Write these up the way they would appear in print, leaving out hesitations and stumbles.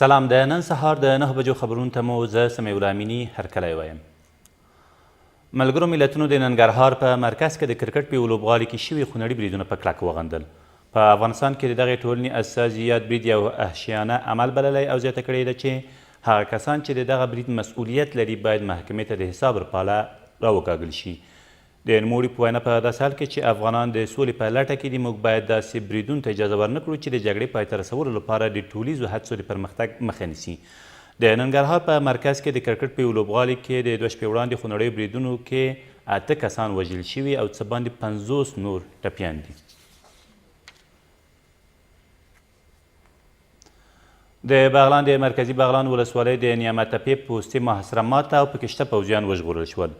سلام د نن سهار د 9 بجو خبرونو ته مو زه سمیع الله امینی هرکلی وایم. ملګرو ملتونو د ننګرهار په مرکز کې د کرکټ په یو لوبغالي کې شوي خونړي بریدونه په کلکه وغندل. په افغانستان کې د دغې ټولنې استازیات برید یو وحشیانه عمل بللی او زیاته کړې ده چې هغه کسان چې د دغه برید مسؤلیت لري باید محکمې ته د حساب لپاره راوکاږل شي. د نوموړي په وینا په داسې حال کې چې افغانان د سولې په لټه کې دي، موږ باید داسې بریدونو ته اجازه ورنه کړو چې د جګړې پای ته رسولو لپاره د ټولیزو هڅو د پرمختګ مخه نیسي. د ننګرهار په مرکز کې د کرکټ په یو لوبغالي کې د 2 شپې وړاندې خونړیو بریدونو کې 8 کسان وژل شوي او څه باندې 50 نور ټپیان دي. د بغلان د مرکزي بغلان ولسوالۍ د نعمت تپې پوستې محاصره ماته او پکې شته پوځیان وژغورل شول.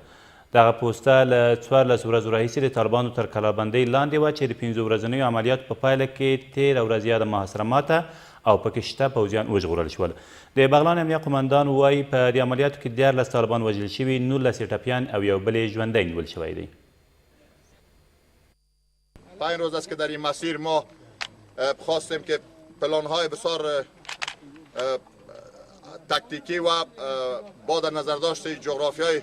دغه پوسته له 14 ورځو راهیسې د طالبانو تر کلابندۍ لاندې وه چې د 5 ورځنیو عملیاتو په پایله کې 13 ورځې یاده محاصره ماته او پکې شته پوځیان وژغورل شول. د بغلان امنیه قمندان وایي په دې عملیاتو کې 14 طالبان وژل شوي، 19 ټپیان او یو بل یې ژوندی نیول شوی دی. تا این روز است که در این مسیر ما خواستیم که پلان‌های بسیار تکتیکی و با در نظر داشته جغرافیای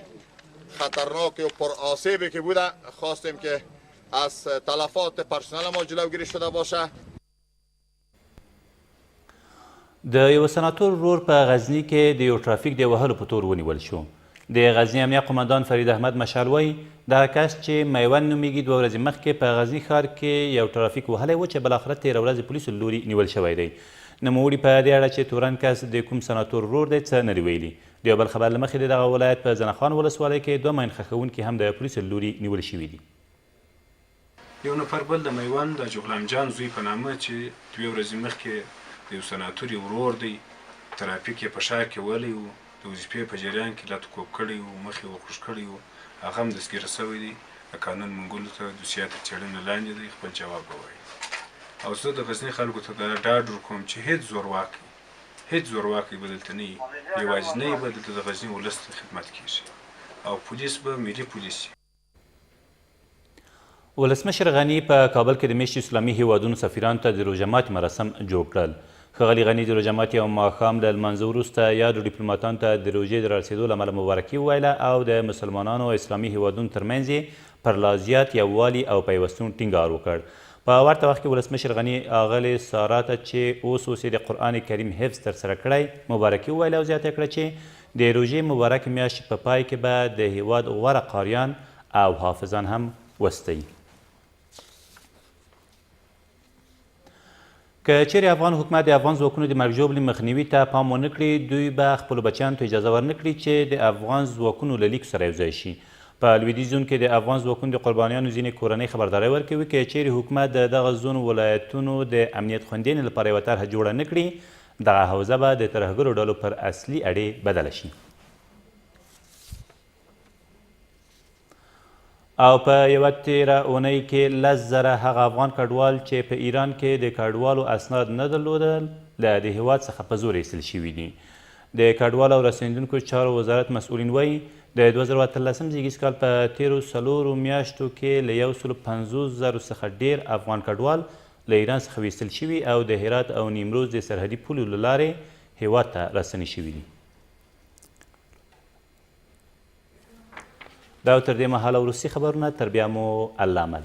خطرناک و پر آسیبی که بوده خواستیم که از تلفات پرسنل ما جلوگیری شده باشه. د یو سناتور ورور په غزني کې د یو ټرافیک د وهلو په تور ونیول شو. د غزني امنیه قمندان فرید احمد مشال وایي دغه کس چې میوند نومیږي 2 ورځې مخکې په غزني ښار کې یو ټرافیک وهلی و چې بالاخره 13 ورځې پولیسو له لوري نیول شوی دی. نوموړي په دې اړه چې تورن کس د کوم سناتور ورور دی څه نه دي ویلي. د یو بل خبر له مخې د دغه ولایت په زنخان ولسوالۍ کې 2 ماین ښخوونکي هم د پولیسو له لوري نیول شوي دي. یو نفر بل د میوند د جغلام جان زوی په نامه چې 2 ورځې مخکې د یو سناتور ورور دی ترافیک یې په ښار کې وهلی و، د وظیفې په جریان کې لت کوب کړی و، مخ یې وخوږ کړی و، هغه هم دستګیره شوی دی. د قانون منګولو ته دوسیه تر څېړنې لاندې دی، خپل جواب ووایي. او زه د غزني خلکو ته دا ډاډ ورکوم چې هېڅ زورواکی به دلته نه وي، یوازینی به دلته د غزني ولس ته خدمت کیږي او پولیس به ملي پولیس وي. ولسمشر غني په کابل کې د میشتو اسلامي هیوادونو سفیرانو ته د روژه ماتي مراسم جوړ کړل. ښاغلي غني د روژه ماتي او ماښام له لمانځه وروسته یادو ډیپلوماتانو ته د روژې د رارسېدو له امله مبارکي وویله او د مسلمانانو او اسلامي هیوادونو ترمنځ یې پر لا زیات یووالي او پیوستون ټینګار وکړ. په ورته وخت کې ولسمشر غني اغلې سارا ته چې اوس یې د قرآن کریم حفظ ترسره کړی مبارکي وویله او زیاته کړه چې د روژې مبارکې میاشتې په پای کې به د هیواد غوره قاریان او حافظان هم وستوي. که چیرې افغان حکومت د افغان ځواکونو د مرګ ژوبلې مخنیوي ته پام ونه کړي، دوی به خپلو بچیانو ته اجازه ورنه کړي چې د افغان ځواکونو له لیکو سره یوځای شي. په لویدیځ زون کې د افغان ځواکونو د قربانیانو ځینې کورنۍ خبرداری ورکوي که چیرې حکومت د دغه زون ولایتونو د امنیت خوندیانې لپاره یوه طرحه جوړه نه کړي، دغه حوزه به د ترهګرو ډلو پر اصلي اډې بدله شي. او په یوه تیره اونۍ کې 10,000 هغه افغان کډوال چې په ایران کې د کډوالو اسناد نه درلودل له د هیواد څخه په زور ایستل شوي دي. د کډوالو او رسېدونکو چارو وزارت مسؤلین وایي د 2018 زیږیز کال په تیرو 4 میاشتو کې له 150,000 څخه ډیر افغان کډوال له ایران څخه ویستل شوي او د هرات او نیمروز د سرحدي پولو له لارې هیواد ته راستنې شوي دي. دا تر دې مهاله وروستي خبرونه، تر بیا مو الله امد.